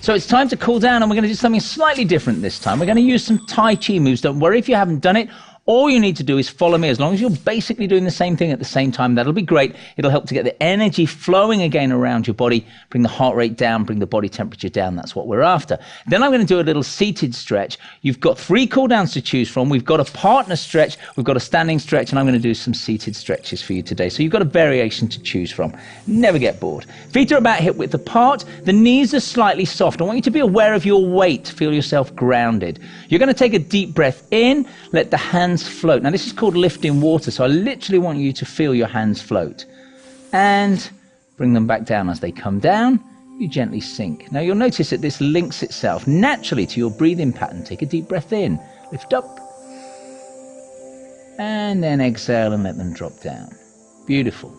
So it's time to cool down, and we're going to do something slightly different this time. We're going to use some Tai Chi moves. Don't worry if you haven't done it. All you need to do is follow me. As long as you're basically doing the same thing at the same time, that'll be great. It'll help to get the energy flowing again around your body, bring the heart rate down, bring the body temperature down. That's what we're after. Then I'm going to do a little seated stretch. You've got 3 cool downs to choose from. We've got a partner stretch, we've got a standing stretch, and I'm going to do some seated stretches for you today. So you've got a variation to choose from. Never get bored. Feet are about hip width apart. The knees are slightly soft. I want you to be aware of your weight. Feel yourself grounded. You're going to take a deep breath in. Let the hands float. Now this is called lifting water, so I literally want you to feel your hands float. And bring them back down. As they come down, you gently sink. Now you'll notice that this links itself naturally to your breathing pattern. Take a deep breath in, lift up, and then exhale and let them drop down. Beautiful.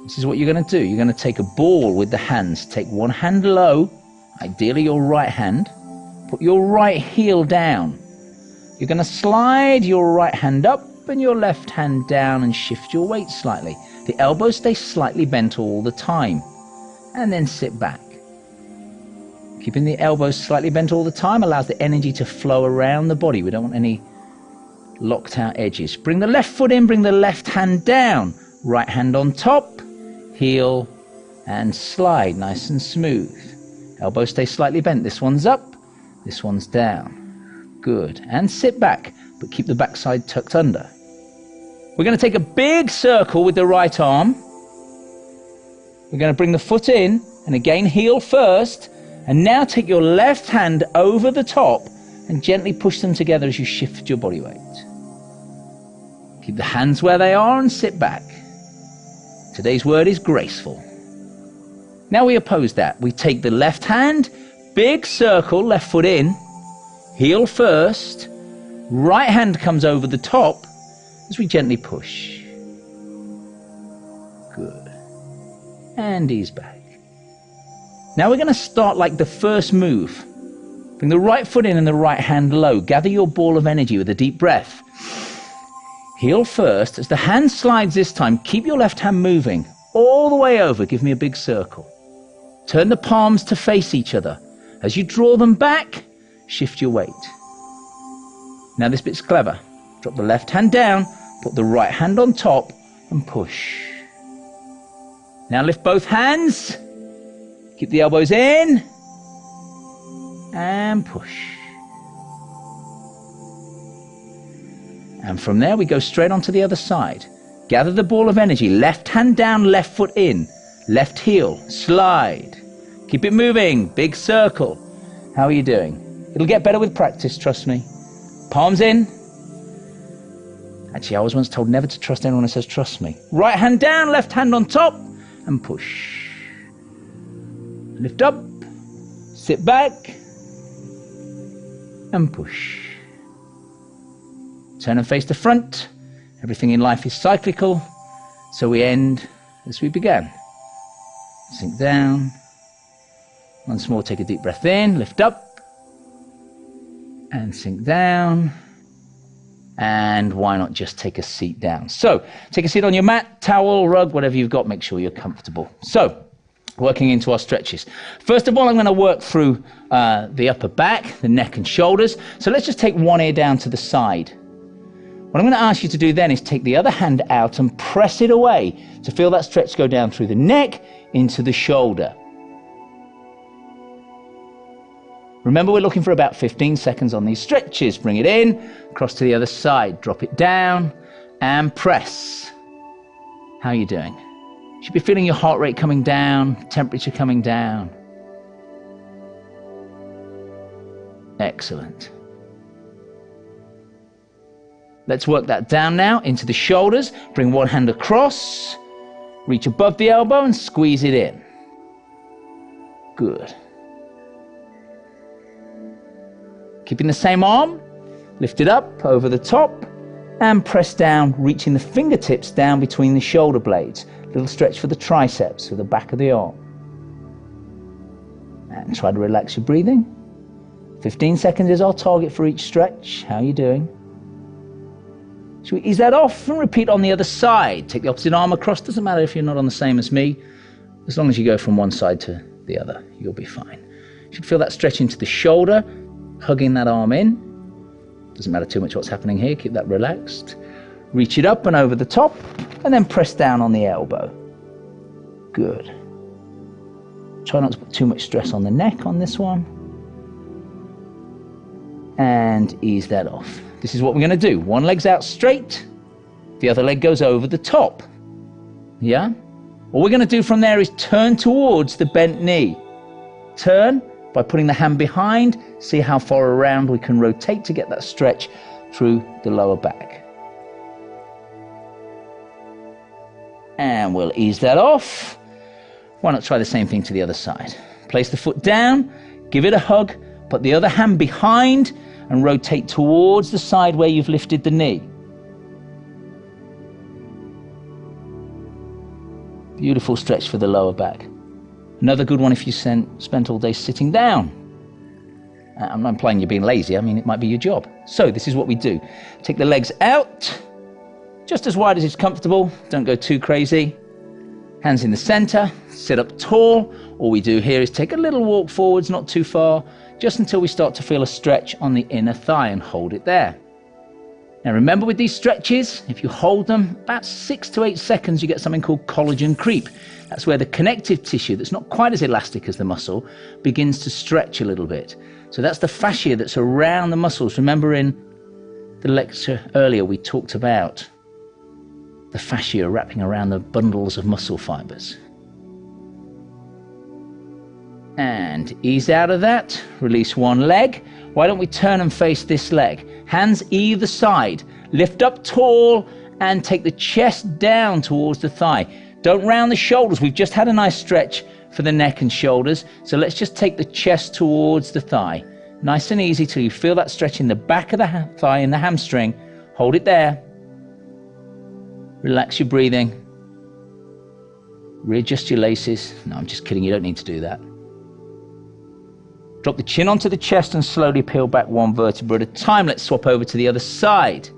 This is what you're going to do. You're going to take a ball with the hands. Take one hand low, ideally your right hand. Put your right heel down. You're going to slide your right hand up and your left hand down and shift your weight slightly. The elbows stay slightly bent all the time. And then sit back. Keeping the elbows slightly bent all the time allows the energy to flow around the body. We don't want any locked out edges. Bring the left foot in, bring the left hand down. Right hand on top, heel, and slide nice and smooth. Elbows stay slightly bent. This one's up, this one's down. Good. And sit back, but keep the backside tucked under. We're going to take a big circle with the right arm. We're going to bring the foot in, and again heel first. And now take your left hand over the top and gently push them together as you shift your body weight. Keep the hands where they are and sit back. Today's word is graceful. Now we oppose that. We take the left hand, big circle, left foot in, heel first, right hand comes over the top as we gently push. Good. And ease back. Now we're going to start like the first move. Bring the right foot in and the right hand low. Gather your ball of energy with a deep breath. Heel first. As the hand slides this time, keep your left hand moving all the way over. Give me a big circle. Turn the palms to face each other. As you draw them back, shift your weight. Now this bit's clever. Drop the left hand down, put the right hand on top and push. Now lift both hands. Keep the elbows in and push. And from there we go straight onto the other side. Gather the ball of energy. Left hand down, left foot in. Left heel, slide. Keep it moving, big circle. How are you doing? It'll get better with practice, trust me. Palms in. Actually, I was once told never to trust anyone who says trust me. Right hand down, left hand on top, and push. Lift up, sit back, and push. Turn and face the front. Everything in life is cyclical, so we end as we began. Sink down. Once more, take a deep breath in, lift up, and sink down. And why not just take a seat down? So, take a seat on your mat, towel, rug, whatever you've got, make sure you're comfortable. So, working into our stretches. First of all, I'm going to work through the upper back, the neck and shoulders. So let's just take one ear down to the side. What I'm going to ask you to do then is take the other hand out and press it away to feel that stretch go down through the neck into the shoulder. Remember, we're looking for about 15 seconds on these stretches. Bring it in, across to the other side, drop it down, and press. How are you doing? You should be feeling your heart rate coming down, temperature coming down. Excellent. Let's work that down now into the shoulders. Bring one hand across, reach above the elbow and squeeze it in. Good. Keeping the same arm, lift it up over the top and press down, reaching the fingertips down between the shoulder blades. Little stretch for the triceps, for the back of the arm. And try to relax your breathing. 15 seconds is our target for each stretch. How are you doing? Should we ease that off and repeat on the other side? Take the opposite arm across. Doesn't matter if you're not on the same as me. As long as you go from one side to the other, you'll be fine. You should feel that stretch into the shoulder, hugging that arm in. Doesn't matter too much what's happening here, keep that relaxed. Reach it up and over the top, and then press down on the elbow. Good. Try not to put too much stress on the neck on this one. And ease that off. This is what we're going to do. One leg's out straight, the other leg goes over the top. Yeah? All we're going to do from there is turn towards the bent knee. Turn by putting the hand behind, see how far around we can rotate to get that stretch through the lower back. And we'll ease that off. Why not try the same thing to the other side? Place the foot down, give it a hug, put the other hand behind and rotate towards the side where you've lifted the knee. Beautiful stretch for the lower back. Another good one if you spent all day sitting down. I'm not implying you're being lazy, I mean it might be your job. So this is what we do. Take the legs out, just as wide as it's comfortable, don't go too crazy. Hands in the center, sit up tall. All we do here is take a little walk forwards, not too far, just until we start to feel a stretch on the inner thigh and hold it there. Now remember with these stretches, if you hold them about 6 to 8 seconds, you get something called collagen creep. That's where the connective tissue that's not quite as elastic as the muscle begins to stretch a little bit. So that's the fascia that's around the muscles. Remember in the lecture earlier we talked about the fascia wrapping around the bundles of muscle fibers. And ease out of that, release one leg. Why don't we turn and face this leg? Hands either side, lift up tall and take the chest down towards the thigh. Don't round the shoulders, we've just had a nice stretch for the neck and shoulders, so let's just take the chest towards the thigh. Nice and easy till you feel that stretch in the back of the thigh and the hamstring. Hold it there. Relax your breathing. Readjust your laces. No, I'm just kidding, you don't need to do that. Drop the chin onto the chest and slowly peel back one vertebra at a time. Let's swap over to the other side.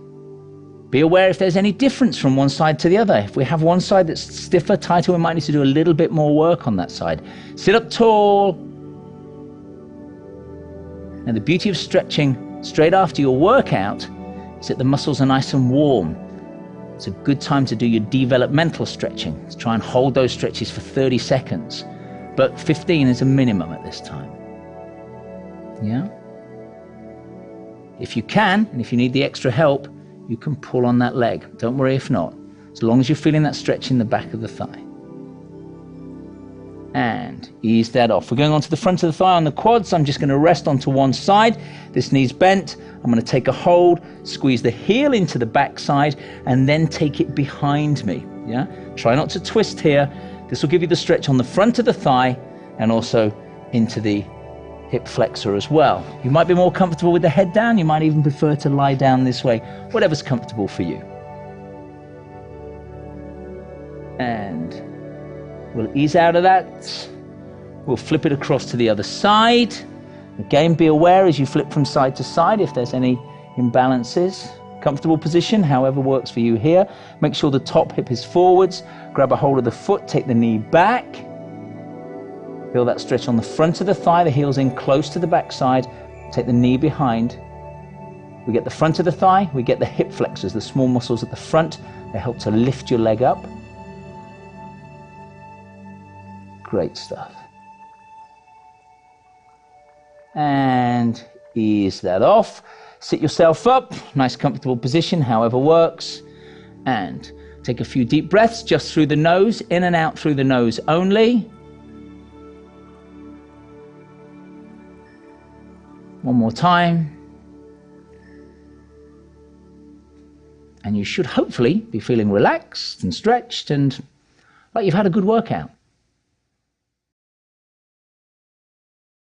Be aware if there's any difference from one side to the other. If we have one side that's stiffer, tighter, we might need to do a little bit more work on that side. Sit up tall. Now the beauty of stretching straight after your workout is that the muscles are nice and warm. It's a good time to do your developmental stretching. Let's try and hold those stretches for 30 seconds. But 15 is a minimum at this time. Yeah? If you can, and if you need the extra help, you can pull on that leg. Don't worry if not, as long as you're feeling that stretch in the back of the thigh. And ease that off. We're going onto the front of the thigh on the quads. I'm just going to rest onto one side. This knee's bent. I'm going to take a hold, squeeze the heel into the back side, and then take it behind me. Yeah? Try not to twist here. This will give you the stretch on the front of the thigh and also into the hip flexor as well. You might be more comfortable with the head down. You might even prefer to lie down this way. Whatever's comfortable for you. And we'll ease out of that. We'll flip it across to the other side. Again, be aware as you flip from side to side if there's any imbalances. Comfortable position, however works for you here. Make sure the top hip is forwards. Grab a hold of the foot, take the knee back. Feel that stretch on the front of the thigh, the heel's in close to the back side. Take the knee behind. We get the front of the thigh, we get the hip flexors, the small muscles at the front. They help to lift your leg up. Great stuff. And ease that off. Sit yourself up, nice comfortable position, however works. And take a few deep breaths just through the nose, in and out through the nose only. One more time. And you should hopefully be feeling relaxed and stretched and like you've had a good workout.